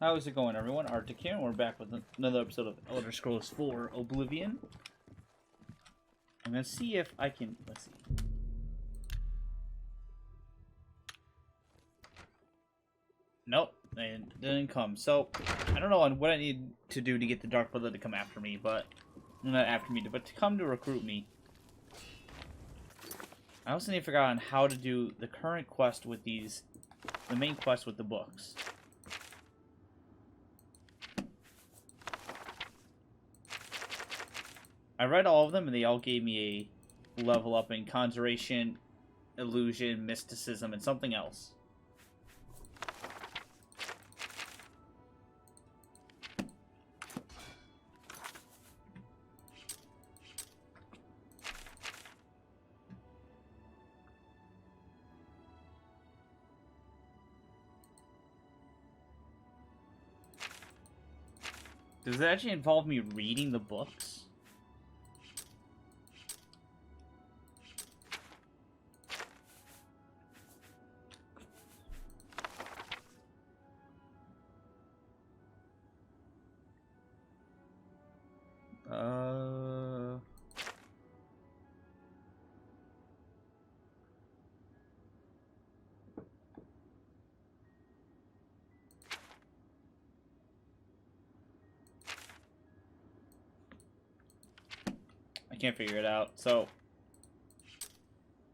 How's it going, everyone? Arctic here, and we're back with another episode of Elder Scrolls 4 Oblivion. I'm gonna see if I can... let's see. Nope, it didn't come. So, I don't know what I need to do to get the Dark Brother to come after me, but... not after me, but to come to recruit me. I also need to figure out on how to do the current quest with these... the main quest with the books. I read all of them, and they all gave me a level up in Conjuration, Illusion, Mysticism, and something else. Does it actually involve me reading the books? I can't figure it out, so...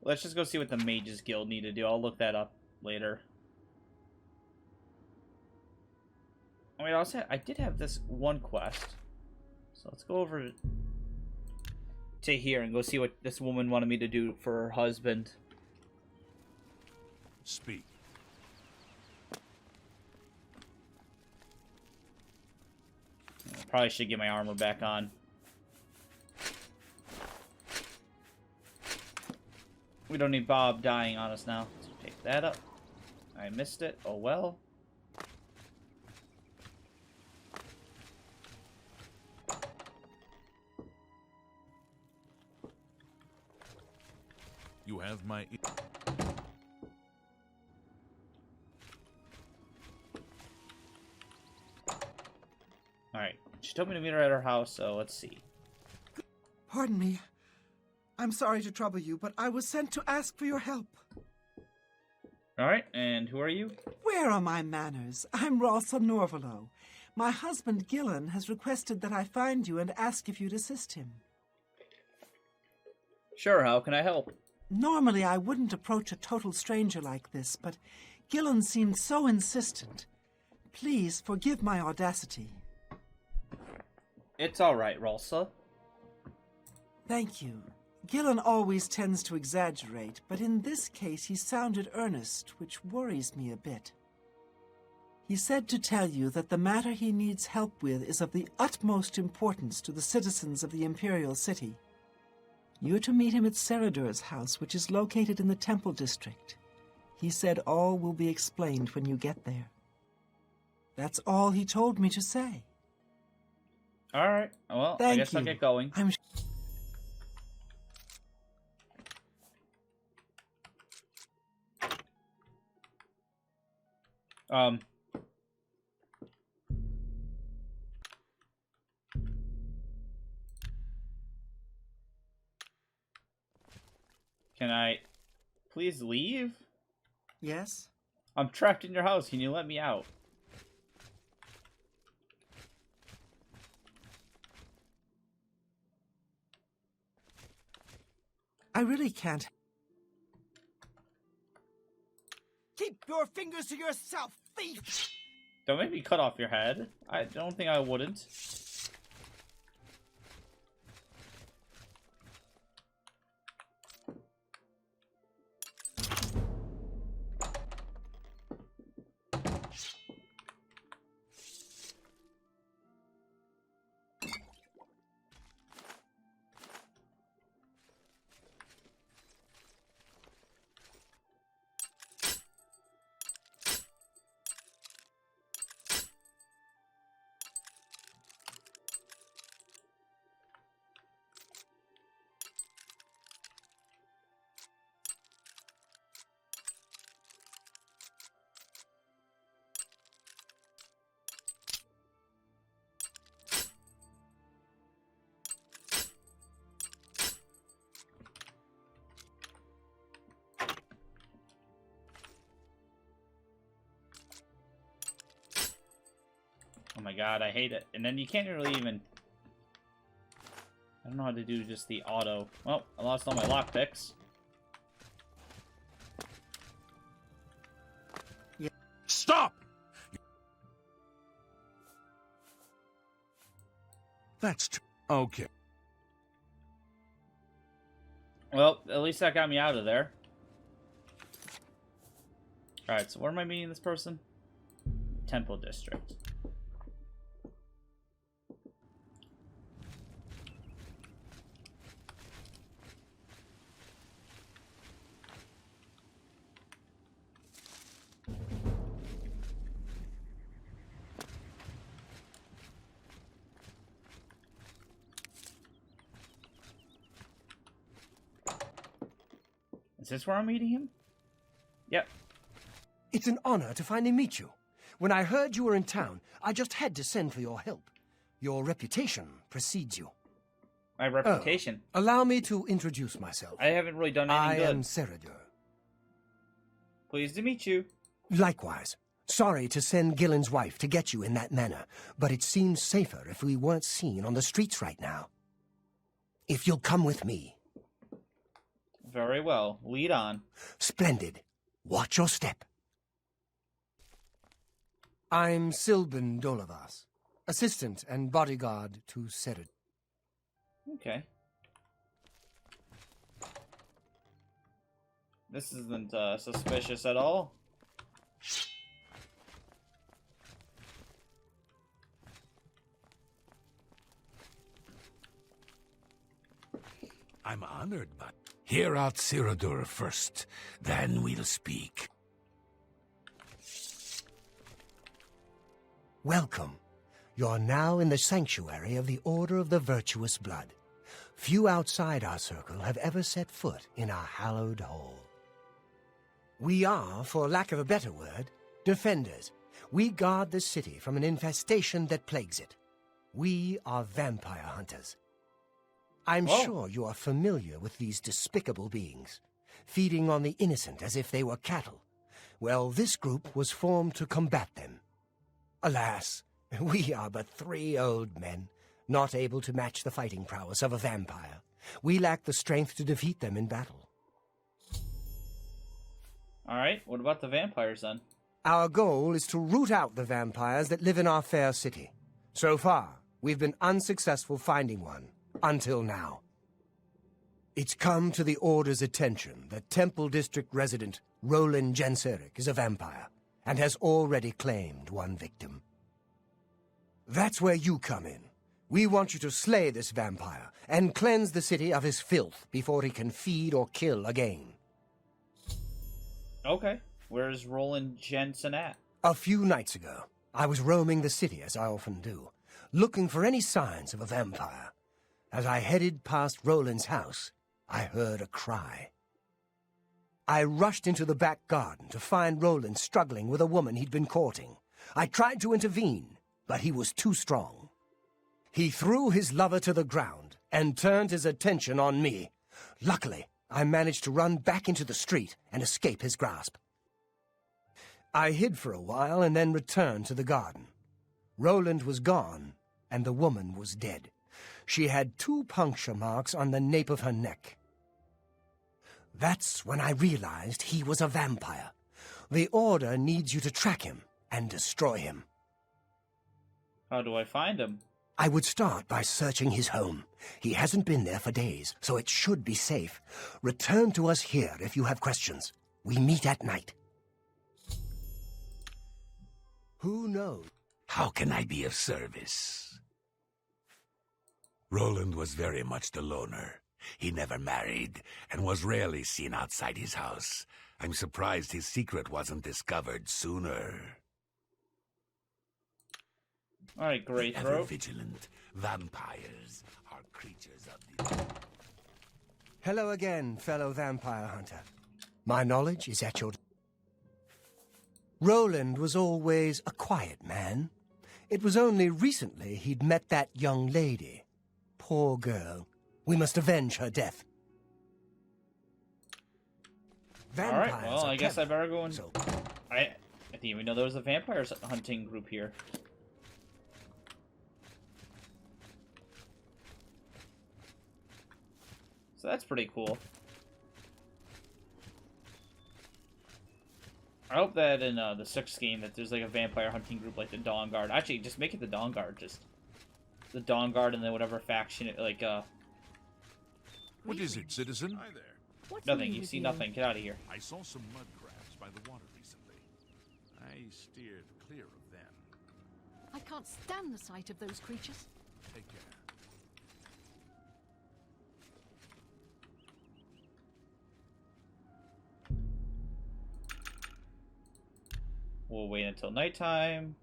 let's just go see what the Mages Guild need to do. I'll look that up later. I mean, I did have this one quest. So let's go over to here and go see what this woman wanted me to do for her husband. Speak. Probably should get my armor back on. We don't need Bob dying on us now. Let's pick that up. I missed it. Oh well. You have my... Alright. She told me to meet her at her house, so let's see. Pardon me. I'm sorry to trouble you, but I was sent to ask for your help. Alright, and who are you? Where are my manners? I'm Ralsa Norvalo. My husband, Gillen, has requested that I find you and ask if you'd assist him. Sure, how can I help? Normally, I wouldn't approach a total stranger like this, but Gillen seemed so insistent. Please forgive my audacity. It's alright, Ralsa. Thank you. Gillen always tends to exaggerate, but in this case he sounded earnest, which worries me a bit. He said to tell you that the matter he needs help with is of the utmost importance to the citizens of the Imperial City. You're to meet him at Seradur's house, which is located in the Temple District. He said all will be explained when you get there. That's all he told me to say. Alright, well, Thank I guess you. I'll get going. Can I please leave? Yes? I'm trapped in your house. Can you let me out? I really can't. Keep your fingers to yourself, thief! Don't make me cut off your head. I don't think I wouldn't. my god, I hate it. And then you can't really even... I don't know how to do just the auto. Well, I lost all my lockpicks. Stop! That's okay. Well, at least that got me out of there. Alright, so where am I meeting this person? Temple District. Is this where I'm meeting him? Yep. It's an honor to finally meet you. When I heard you were in town, I just had to send for your help. Your reputation precedes you. My reputation? Allow me to introduce myself. I haven't really done anything good. I am Ceradur. Pleased to meet you. Likewise. Sorry to send Gillen's wife to get you in that manner, but it seems safer if we weren't seen on the streets right now. If you'll come with me. Very well. Lead on. Splendid. Watch your step. I'm Silben Dolavas, assistant and bodyguard to Ceradur. Okay. This isn't suspicious at all. I'm honored, but hear out Ceradur first, then we'll speak. Welcome. You're now in the sanctuary of the Order of the Virtuous Blood. Few outside our circle have ever set foot in our hallowed hall. We are, for lack of a better word, defenders. We guard the city from an infestation that plagues it. We are vampire hunters. I'm sure you are familiar with these despicable beings, feeding on the innocent as if they were cattle. Well, this group was formed to combat them. Alas, we are but 3 old men, not able to match the fighting prowess of a vampire. We lack the strength to defeat them in battle. Alright, what about the vampires then? Our goal is to root out the vampires that live in our fair city. So far, we've been unsuccessful finding one, until now. It's come to the Order's attention that Temple District resident Roland Genseric is a vampire, and has already claimed one victim. That's where you come in. We want you to slay this vampire, and cleanse the city of his filth before he can feed or kill again. Okay. Where's Roland Jensen at? A few nights ago, I was roaming the city, as I often do, looking for any signs of a vampire. As I headed past Roland's house, I heard a cry. I rushed into the back garden to find Roland struggling with a woman he'd been courting. I tried to intervene, but he was too strong. He threw his lover to the ground and turned his attention on me. Luckily, I managed to run back into the street and escape his grasp. I hid for a while and then returned to the garden. Roland was gone, and the woman was dead. She had 2 puncture marks on the nape of her neck. That's when I realized he was a vampire. The Order needs you to track him and destroy him. How do I find him? I would start by searching his home. He hasn't been there for days, so it should be safe. Return to us here if you have questions. We meet at night. Who knows? How can I be of service? Roland was very much the loner. He never married, and was rarely seen outside his house. I'm surprised his secret wasn't discovered sooner. Alright, great, Ever bro. vigilant, vampires are creatures of the... Hello again, fellow vampire hunter. My knowledge is at your... Roland was always a quiet man. It was only recently he'd met that young lady. Poor girl. We must avenge her death. Alright, well, I guess I better go and... So... I didn't even know there was a vampire hunting group here. So that's pretty cool. I hope that in the 6th game that there's like a vampire hunting group like the Dawn Guard. Actually, just make it the Dawn Guard. Just the Dawn Guard and then whatever faction like What is it, citizen? Hi there. What's nothing. new You with see nothing. Get out of here. I saw some mud crabs by the water recently. I steered clear of them. I can't stand the sight of those creatures. Take care. We'll wait until nighttime.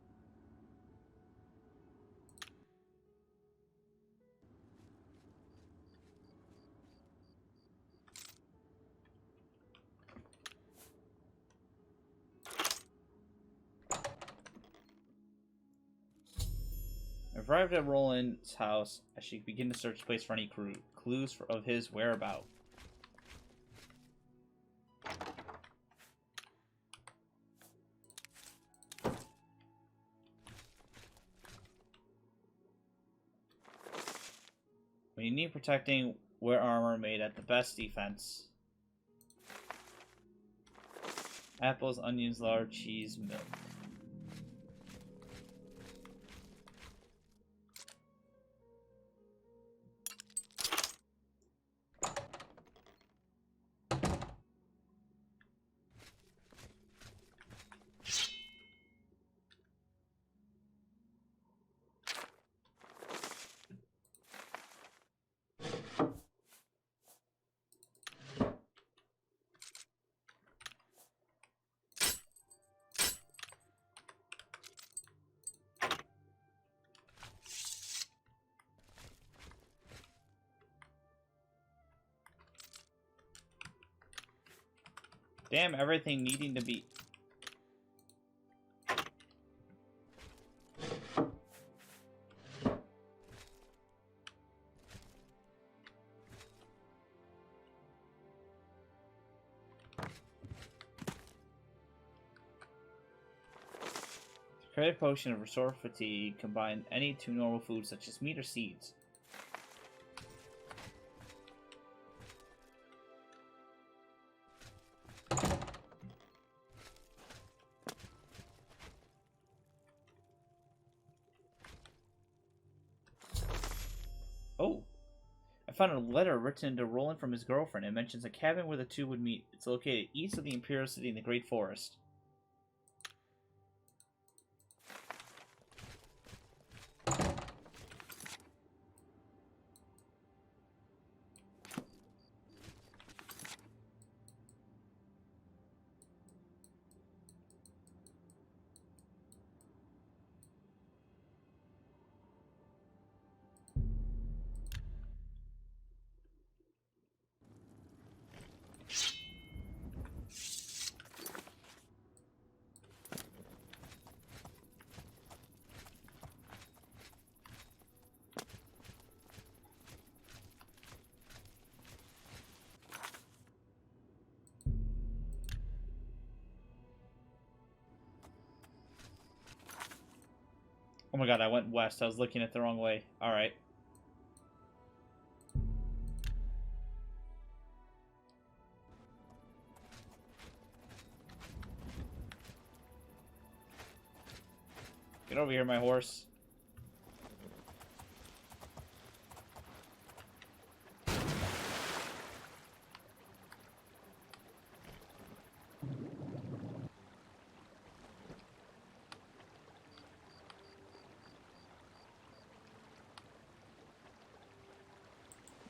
I've arrived at Roland's house. I should begin to search the place for any clues of his whereabouts. We need protecting, wear armor made at the best defense. Apples, onions, lard, cheese, milk. Damn, everything needing to be... Create a potion of restore fatigue. Combine any two normal foods such as meat or seeds. Oh, I found a letter written to Roland from his girlfriend. It mentions a cabin where the two would meet. It's located east of the Imperial City in the Great Forest. Oh my god, I went west. I was looking at the wrong way. Alright. Get over here, my horse.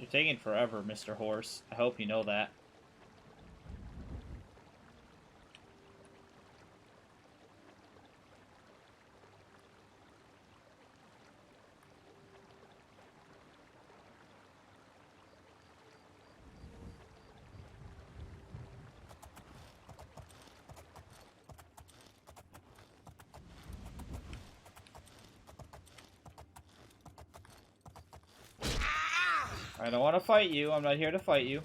You're taking forever, Mr. Horse. I hope you know that. I don't want to fight you. I'm not here to fight you.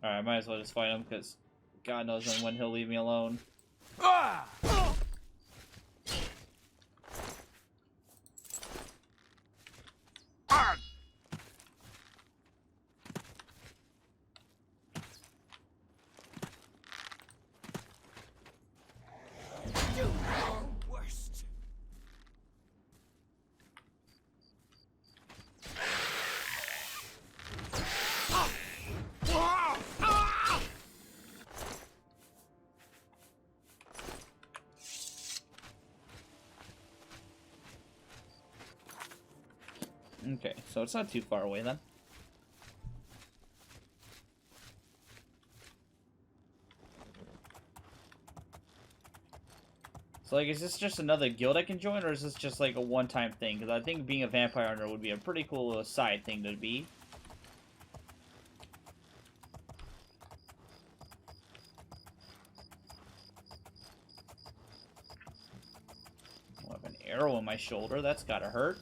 Alright, I might as well just fight him, because God knows when he'll leave me alone. Ah! Okay, so it's not too far away then. So, like, is this just another guild I can join, or is this just, like, a one-time thing? Because I think being a vampire hunter would be a pretty cool side thing to be. I have an arrow in my shoulder. That's gotta hurt.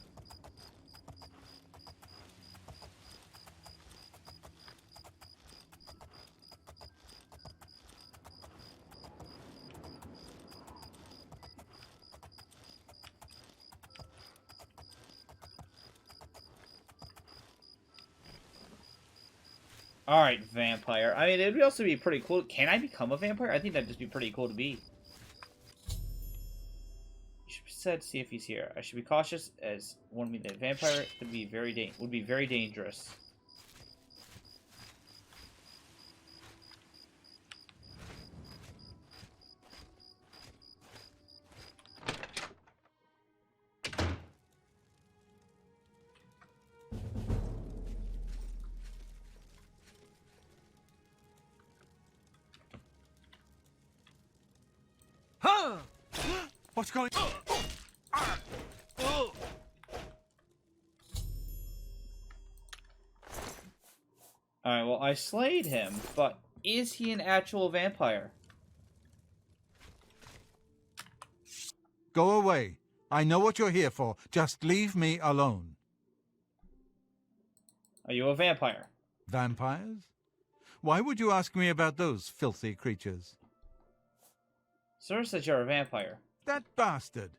Alright, vampire. I mean, it'd also be pretty cool. Can I become a vampire? I think that'd just be pretty cool to be. You should be said, see if he's here. I should be cautious, as one mean the vampire would be very dangerous. Huh! What's going on? Alright, well, I slayed him, but is he an actual vampire? Go away. I know what you're here for. Just leave me alone. Are you a vampire? Vampires? Why would you ask me about those filthy creatures? Sir said you're a vampire. That bastard!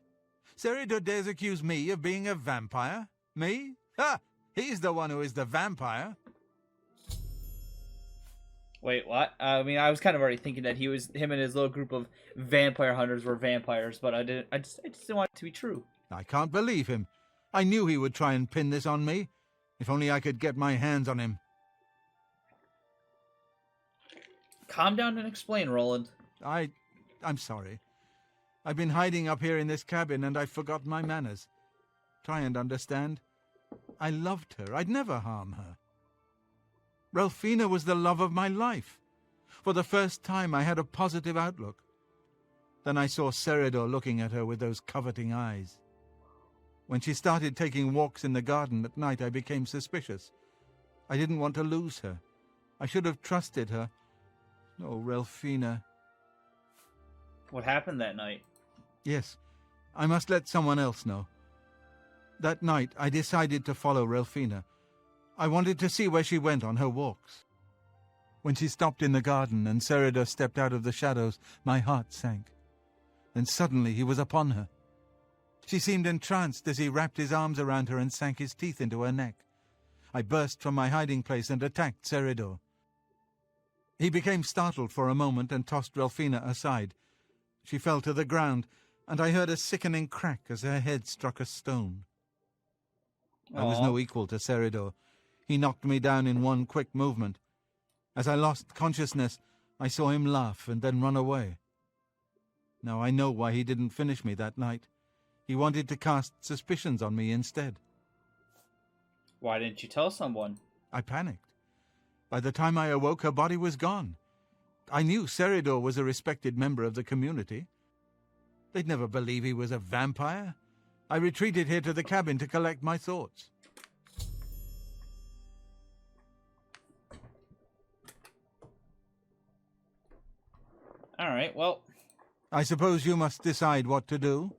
Seridor dares accuse me of being a vampire? Me? Ha! He's the one who is the vampire. Wait, what? I mean, I was kind of already thinking that him and his little group of vampire hunters were vampires, but I just didn't want it to be true. I can't believe him. I knew he would try and pin this on me. If only I could get my hands on him. Calm down and explain, Roland. I'm sorry. I've been hiding up here in this cabin and I've forgotten my manners. Try and understand. I loved her. I'd never harm her. Ralphina was the love of my life. For the first time I had a positive outlook. Then I saw Seridor looking at her with those coveting eyes. When she started taking walks in the garden at night, I became suspicious. I didn't want to lose her. I should have trusted her. Oh, Ralphina. What happened that night? Yes, I must let someone else know. That night, I decided to follow Ralphina. I wanted to see where she went on her walks. When she stopped in the garden and Seridor stepped out of the shadows, my heart sank. Then suddenly he was upon her. She seemed entranced as he wrapped his arms around her and sank his teeth into her neck. I burst from my hiding place and attacked Seridor. He became startled for a moment and tossed Ralphina aside. She fell to the ground, and I heard a sickening crack as her head struck a stone. I was no equal to Seridor. He knocked me down in one quick movement. As I lost consciousness, I saw him laugh and then run away. Now I know why he didn't finish me that night. He wanted to cast suspicions on me instead. Why didn't you tell someone? I panicked. By the time I awoke, her body was gone. I knew Seridor was a respected member of the community. They'd never believe he was a vampire. I retreated here to the cabin to collect my thoughts. All right, well, I suppose you must decide what to do.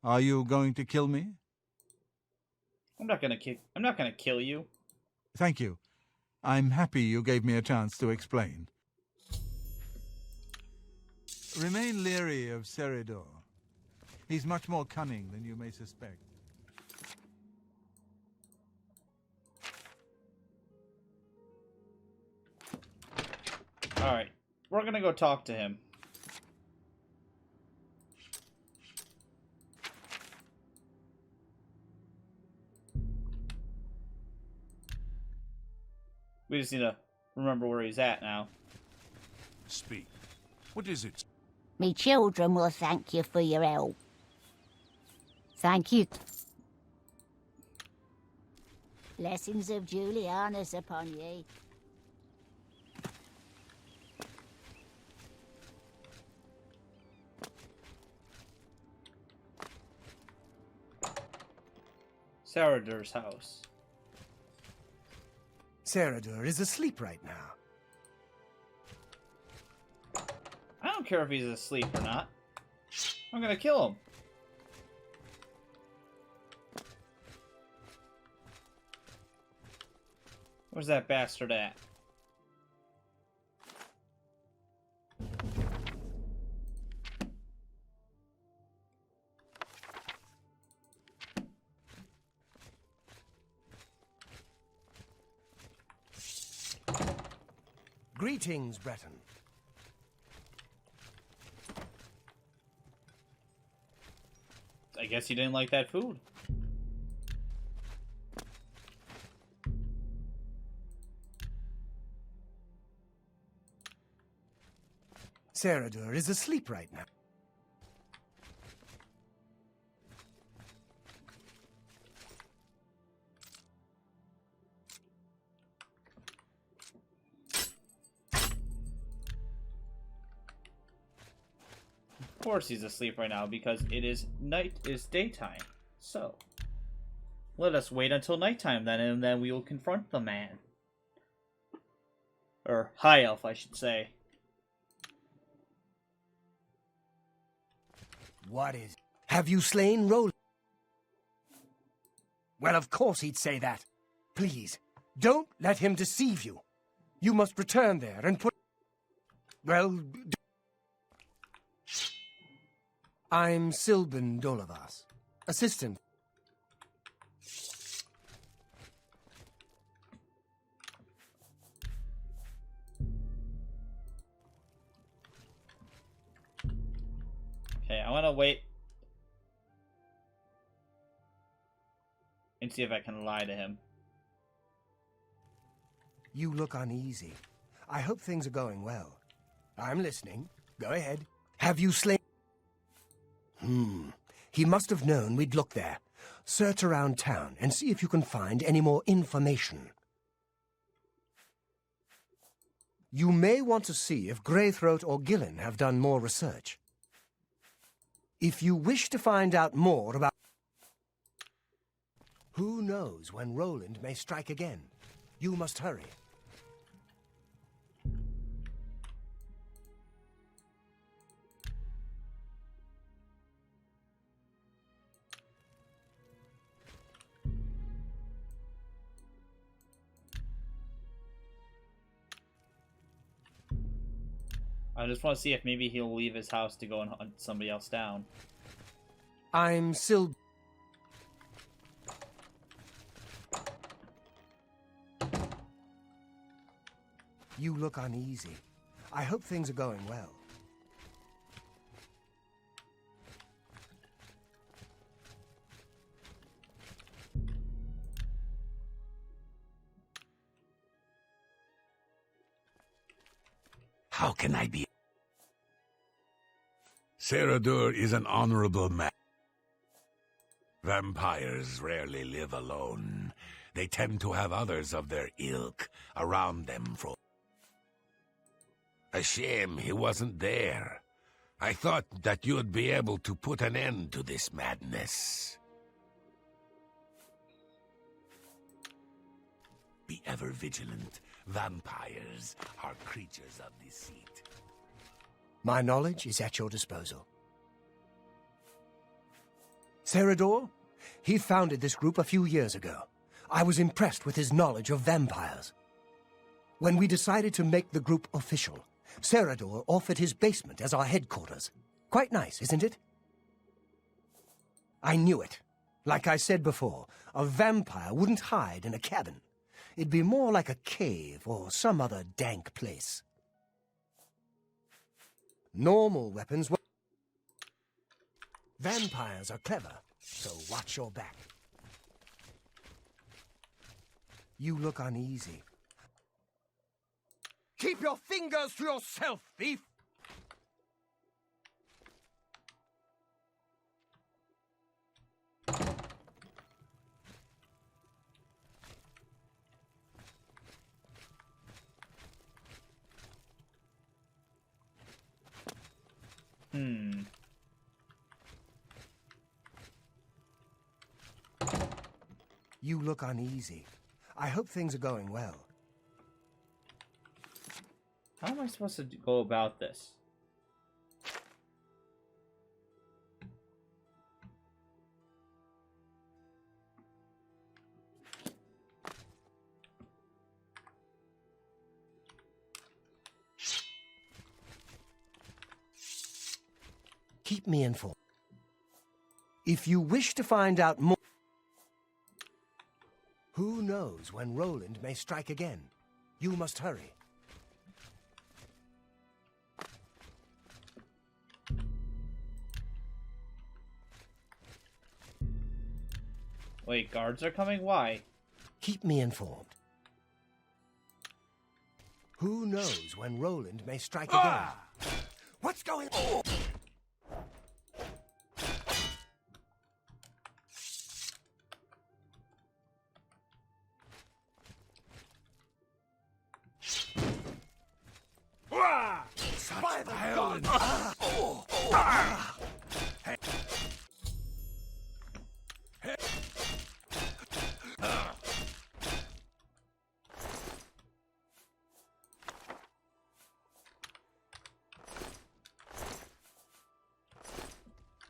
Are you going to kill me? I'm not gonna kill you. Thank you. I'm happy you gave me a chance to explain. Remain leery of Seridor. He's much more cunning than you may suspect. All right, we're gonna go talk to him. We just need to remember where he's at now. Speak. What is it? Me children will thank you for your help. Thank you. Blessings of Julianus upon ye. Saradur's house. Saradur is asleep right now. I don't care if he's asleep or not. I'm gonna kill him. Where's that bastard at? Greetings, Breton. I guess he didn't like that food. Saradur is asleep right now. Of course he's asleep right now because it is daytime. So, let us wait until nighttime then, and then we will confront the man. Or high elf, I should say. What is... Have you slain Roland? Well, of course he'd say that. Please, don't let him deceive you. You must return there and put... Well... I'm Silben Dolavas, assistant. Okay, I want to wait and see if I can lie to him. You look uneasy. I hope things are going well. I'm listening. Go ahead. Have you slain... He must have known we'd look there. Search around town and see if you can find any more information. You may want to see if Greythroat or Gillen have done more research. If you wish to find out more about... Who knows when Roland may strike again? You must hurry. I just want to see if maybe he'll leave his house to go and hunt somebody else down. I'm Sil... You look uneasy. I hope things are going well. How can I be? Saradur is an honorable man. Vampires rarely live alone. They tend to have others of their ilk around them for... A shame he wasn't there. I thought that you'd be able to put an end to this madness. Be ever vigilant. Vampires are creatures of deceit. My knowledge is at your disposal. Saradur? He founded this group a few years ago. I was impressed with his knowledge of vampires. When we decided to make the group official, Saradur offered his basement as our headquarters. Quite nice, isn't it? I knew it. Like I said before, a vampire wouldn't hide in a cabin. It'd be more like a cave or some other dank place. Normal weapons were... Vampires are clever, so watch your back. You look uneasy. Keep your fingers to yourself, thief! Hmm. You look uneasy. I hope things are going well. How am I supposed to go about this? Keep me informed. If you wish to find out more... Who knows when Roland may strike again? You must hurry. Wait, guards are coming? Why? Keep me informed. Who knows when Roland may strike again? What's going on? Such violence!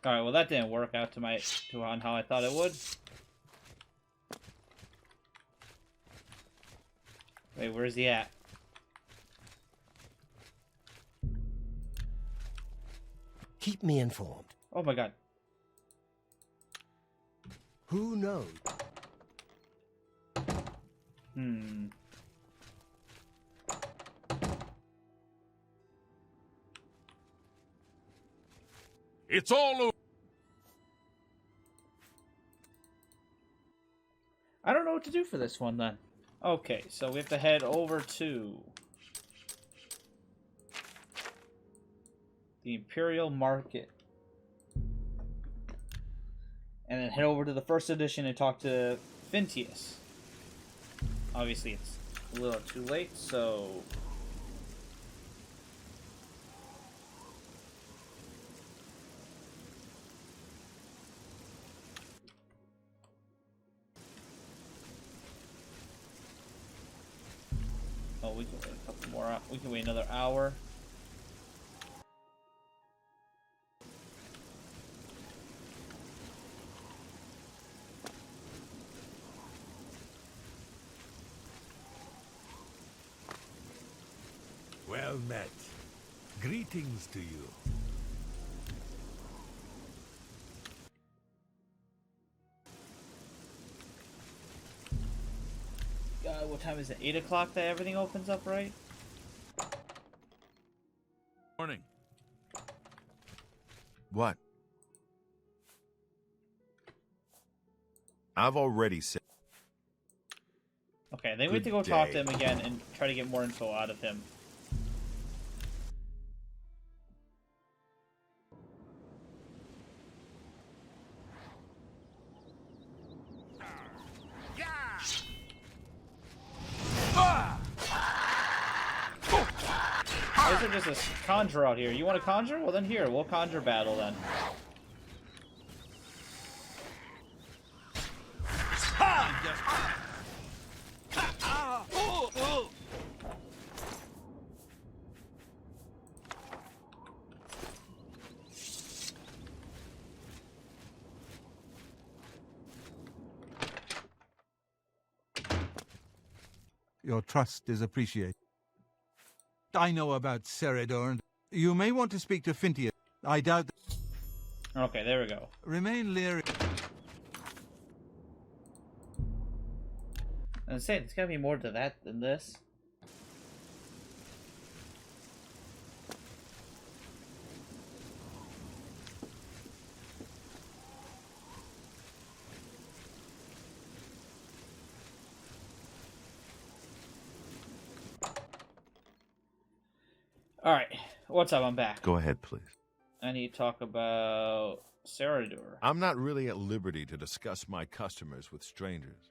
Alright, well that didn't work out on how I thought it would. Wait, where's he at? Keep me informed. Oh my god. Who knows? Hmm. It's all over. I don't know what to do for this one then. Okay, so we have to head over to the Imperial Market. And then head over to the first edition and talk to Fintius. Obviously it's a little too late, so... Oh, we can wait a couple more. We can wait another hour. Well met. Greetings to you. What time is it? 8 o'clock that everything opens up, right? Morning. What? I've already said. Okay, then we have to Good go talk to day. him again and try to get more info out of him. Why is there just a conjure out here? You want to conjure? Well then here, we'll conjure battle then. Your trust is appreciated. I know about Ceridor. You may want to speak to Fintius. I doubt that. Okay, there we go. Remain leery. And say there's gotta be more to that than this. Alright, what's up? I'm back. Go ahead, please. I need to talk about Ceridor. I'm not really at liberty to discuss my customers with strangers.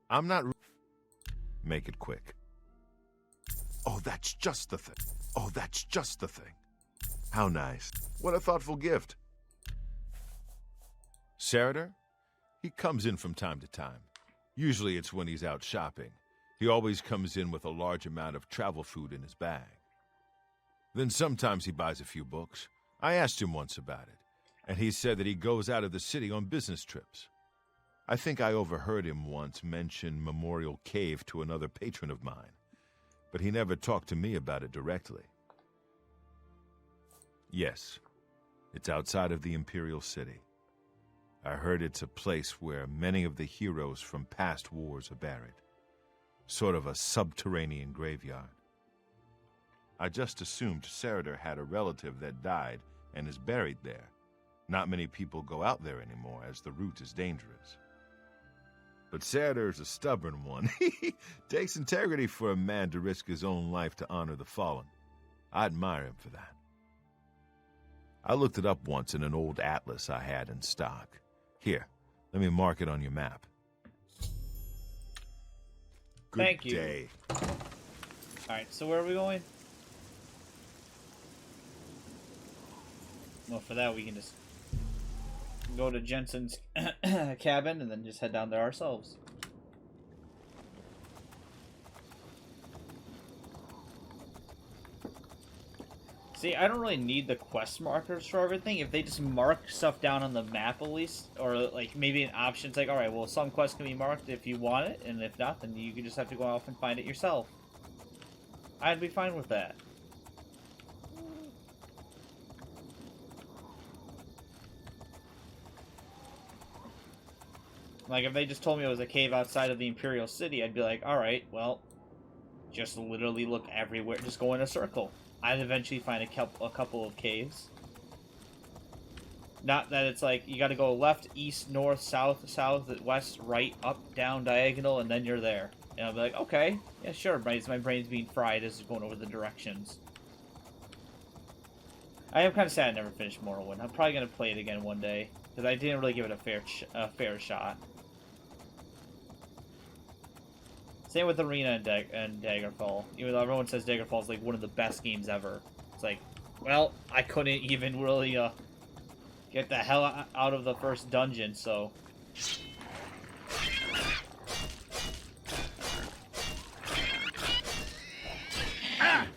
I'm not... Make it quick. Oh, that's just the thing. Oh, that's just the thing. How nice. What a thoughtful gift. Sarader? He comes in from time to time. Usually it's when he's out shopping. He always comes in with a large amount of travel food in his bag. Then sometimes he buys a few books. I asked him once about it, and he said that he goes out of the city on business trips. I think I overheard him once mention Memorial Cave to another patron of mine, but he never talked to me about it directly. Yes, it's outside of the Imperial City. I heard it's a place where many of the heroes from past wars are buried. Sort of a subterranean graveyard. I just assumed Sarader had a relative that died and is buried there. Not many people go out there anymore, as the route is dangerous. But Sarader's a stubborn one. Takes integrity for a man to risk his own life to honor the fallen. I admire him for that. I looked it up once in an old atlas I had in stock. Here, let me mark it on your map. Good Thank you. day. Alright, so where are we going? Well, for that we can just go to Jensen's cabin and then just head down there ourselves. See, I don't really need the quest markers for everything. If they just mark stuff down on the map at least, or like maybe an option, it's like, alright, well, some quests can be marked if you want it, and if not, then you can just have to go off and find it yourself. I'd be fine with that. Like, if they just told me it was a cave outside of the Imperial City, I'd be like, alright, well, just literally look everywhere, just go in a circle. I'd eventually find a couple of caves. Not that it's like, you gotta go left, east, north, south, west, right, up, down, diagonal, and then you're there. And I'll be like, okay, yeah, sure, my brain's being fried as it's going over the directions. I am kind of sad I never finished Morrowind. I'm probably going to play it again one day, because I didn't really give it a fair shot. Same with Arena and Daggerfall. Even though everyone says Daggerfall is like one of the best games ever. It's like, well, I couldn't even really get the hell out of the first dungeon, so... Ah!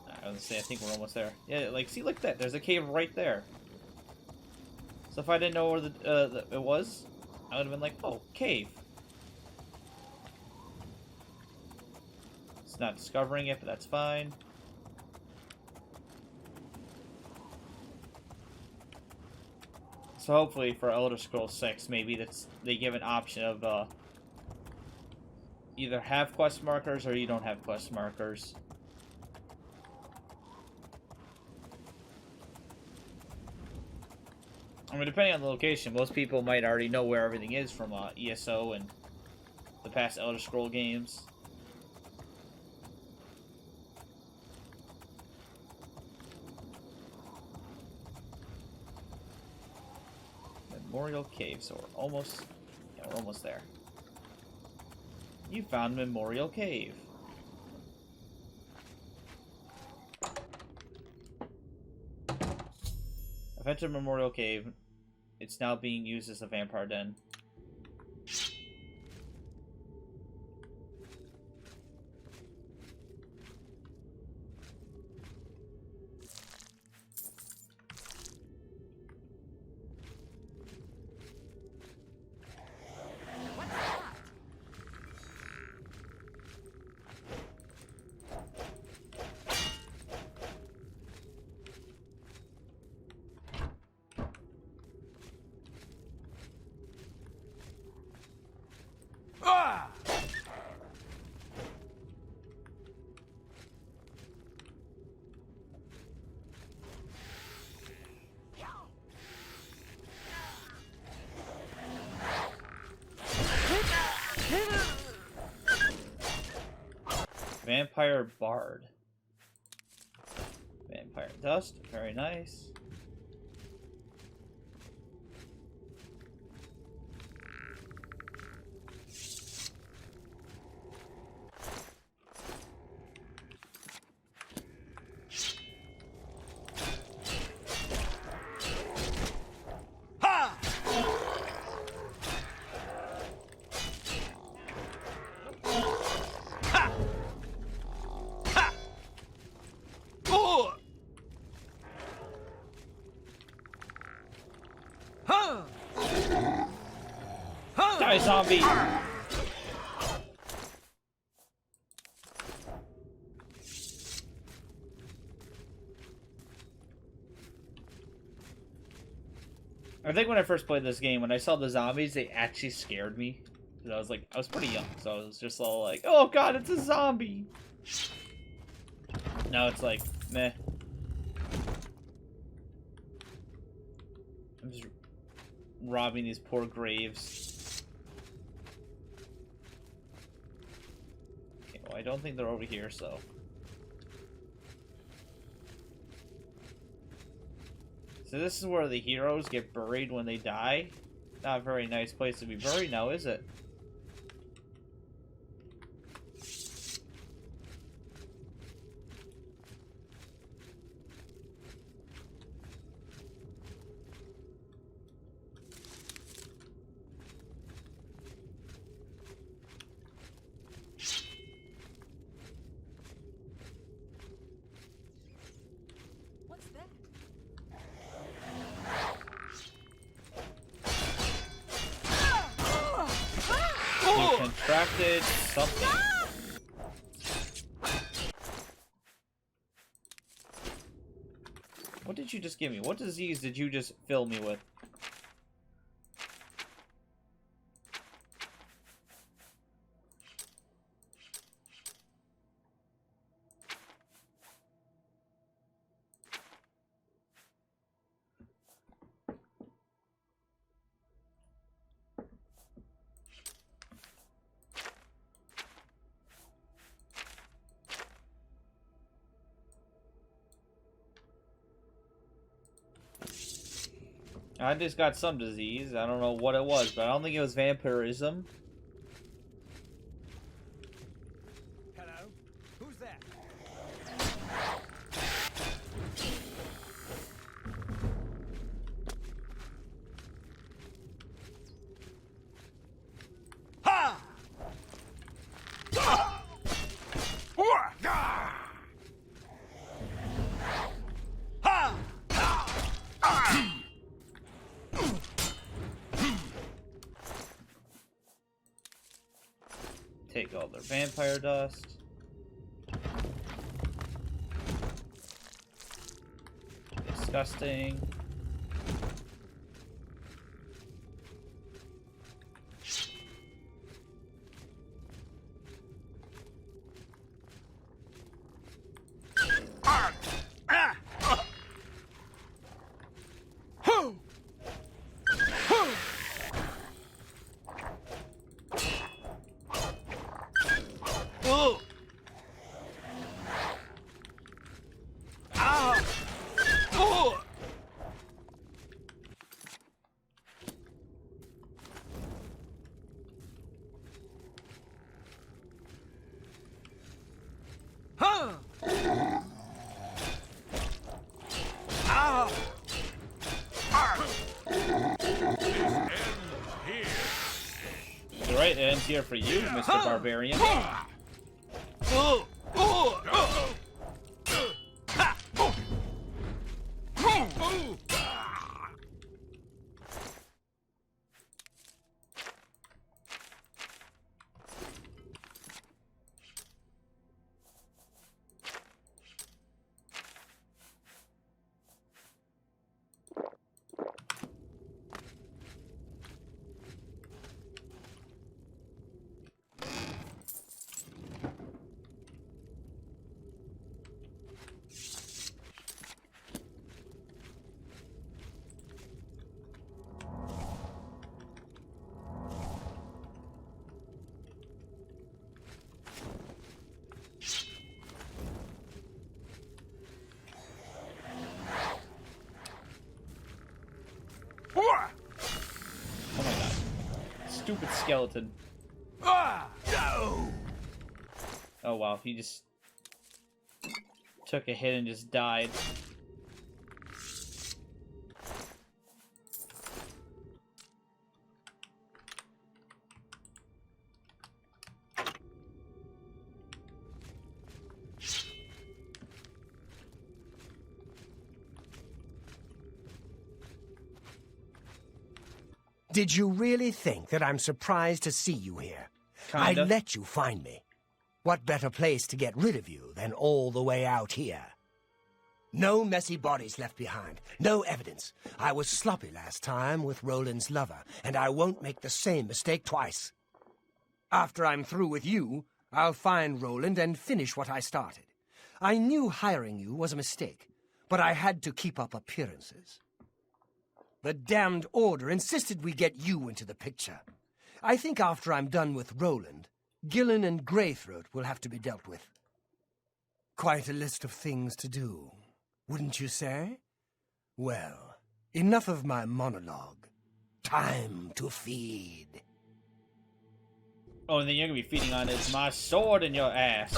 I was gonna say, I think we're almost there. Yeah, like, see, look at that. There's a cave right there. So if I didn't know where it was, I would have been like, oh, cave. It's not discovering it, but that's fine. So hopefully for Elder Scrolls 6, maybe they give an option of either have quest markers or you don't have quest markers. I mean, depending on the location, most people might already know where everything is from ESO and the past Elder Scroll games. Memorial Cave, so we're almost there. You found Memorial Cave. I've entered Memorial Cave. It's now being used as a vampire den. Vampire Bard. Vampire Dust, very nice. zombie! I think when I first played this game, when I saw the zombies, they actually scared me. Because I was pretty young, so I was just all like, oh god, it's a zombie! Now it's like, meh. I'm just robbing these poor graves. Okay, well, I don't think they're over here, so... So this is where the heroes get buried when they die. Not a very nice place to be buried now, is it? What's that? He contracted something. What did you just give me? What disease did you just fill me with? I just got some disease. I don't know what it was, but I don't think it was vampirism. Hello? Who's there? Ha! Take all their vampire dust. Disgusting. The right ends here for you, Mr. Barbarian. Oh my god. Stupid skeleton. Oh wow, he just took a hit and just died. Did you really think that I'm surprised to see you here? Kinda. I let you find me. What better place to get rid of you than all the way out here? No messy bodies left behind. No evidence. I was sloppy last time with Roland's lover, and I won't make the same mistake twice. After I'm through with you, I'll find Roland and finish what I started. I knew hiring you was a mistake, but I had to keep up appearances. The damned Order insisted we get you into the picture. I think after I'm done with Roland, Gillen and Greythroat will have to be dealt with. Quite a list of things to do, wouldn't you say? Well, enough of my monologue. Time to feed. Only thing you're gonna be feeding on is my sword in your ass.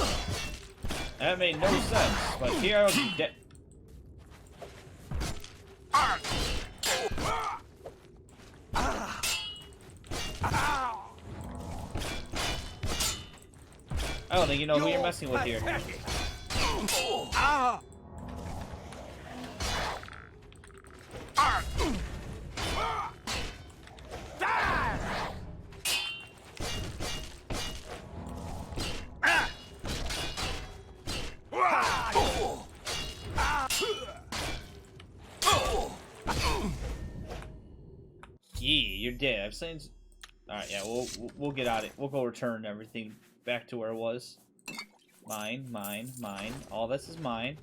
That made no sense, but here I'll be dead. I don't think you know who you're messing with here. Yee, you're dead. I've seen. All right, yeah, we'll get out of it. We'll go return everything back to where it was. Mine, mine, mine. All this is mine.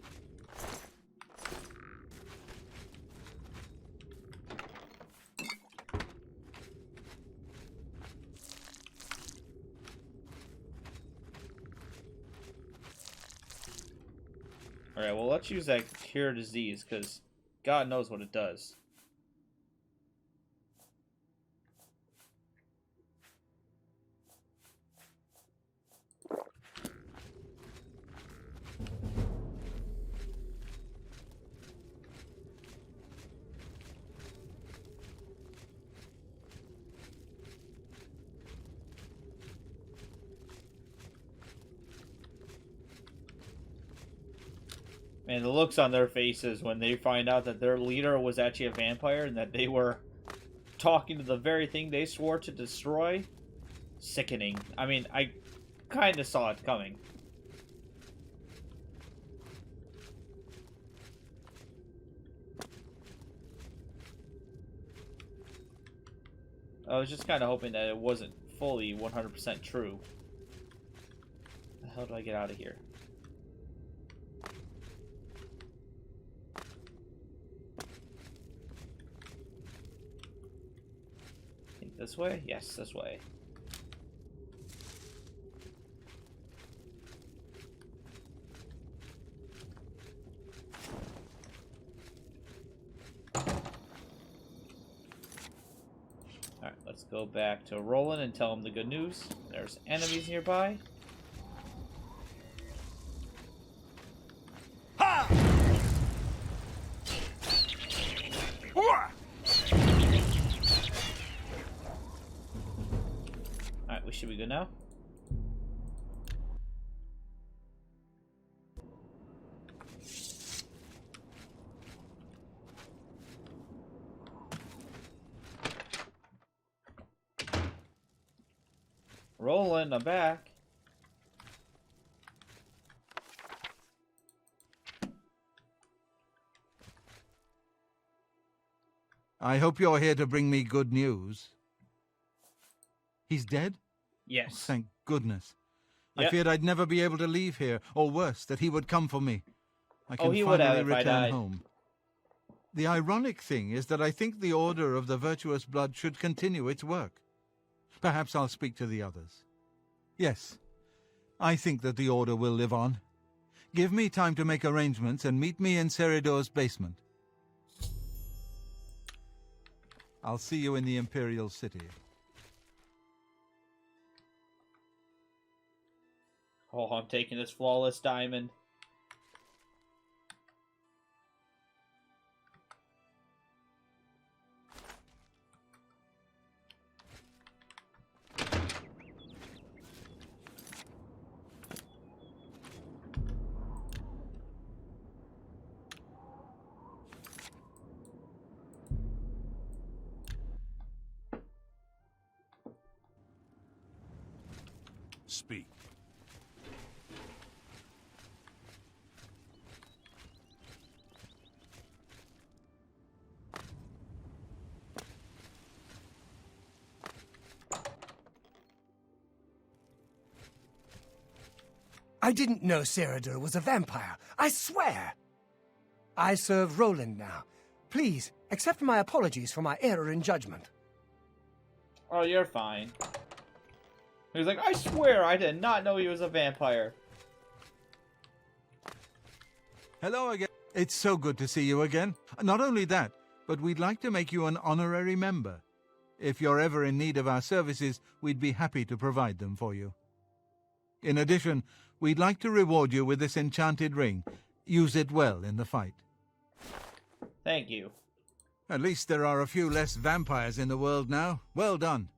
All right, well, let's use that cure disease because God knows what it does. Man, the looks on their faces when they find out that their leader was actually a vampire and that they were talking to the very thing they swore to destroy. Sickening. I mean, I kind of saw it coming. I was just kind of hoping that it wasn't fully 100% true. The hell do I get out of here? This way? Yes, this way. Alright, let's go back to Roland and tell him the good news. There's enemies nearby. Should we go now? Roland, I'm back. I hope you're here to bring me good news. He's dead? Yes. Oh, thank goodness. Yep. I feared I'd never be able to leave here, or worse, that he would come for me. I can he would have finally if I return died. home. The ironic thing is that I think the Order of the Virtuous Blood should continue its work. Perhaps I'll speak to the others. Yes, I think that the Order will live on. Give me time to make arrangements and meet me in Seridor's basement. I'll see you in the Imperial City. Oh, I'm taking this flawless diamond. speak. I didn't know Cyrodiil was a vampire. I swear! I serve Roland now. Please, accept my apologies for my error in judgment. Oh, you're fine. He's like, I swear I did not know he was a vampire. Hello again. It's so good to see you again. Not only that, but we'd like to make you an honorary member. If you're ever in need of our services, we'd be happy to provide them for you. In addition, we'd like to reward you with this enchanted ring. Use it well in the fight. Thank you. At least there are a few less vampires in the world now. Well done.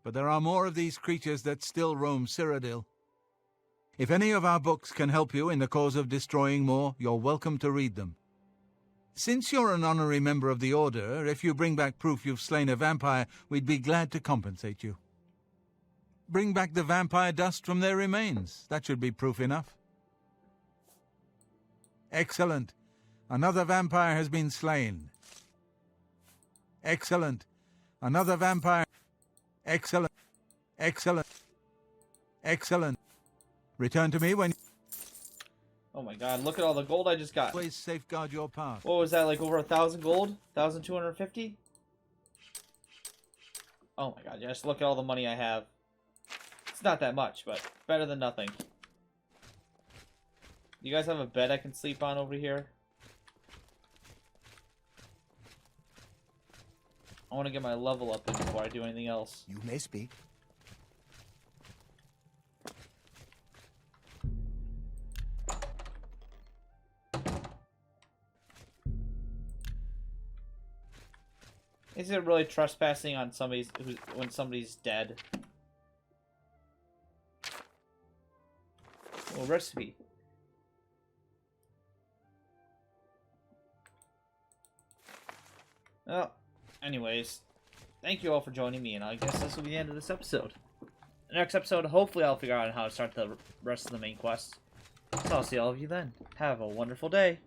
But there are more of these creatures that still roam Cyrodiil. If any of our books can help you in the cause of destroying more, you're welcome to read them. Since you're an honorary member of the Order, if you bring back proof you've slain a vampire, we'd be glad to compensate you. Bring back the vampire dust from their remains. That should be proof enough. Excellent. Another vampire has been slain. Excellent. Another vampire... Excellent. Excellent. Excellent. Return to me when... Oh my god, look at all the gold I just got. Always safeguard your path. What was that, like over 1,000 gold? 1,250? Oh my god, just look at all the money I have. It's not that much, but better than nothing. You guys have a bed I can sleep on over here? I want to get my level up before I do anything else. You may speak. Is it really trespassing on somebody's when somebody's dead? Oh, recipe. Well, anyways, thank you all for joining me, and I guess this will be the end of this episode. The next episode, hopefully I'll figure out how to start the rest of the main quest. So I'll see all of you then. Have a wonderful day.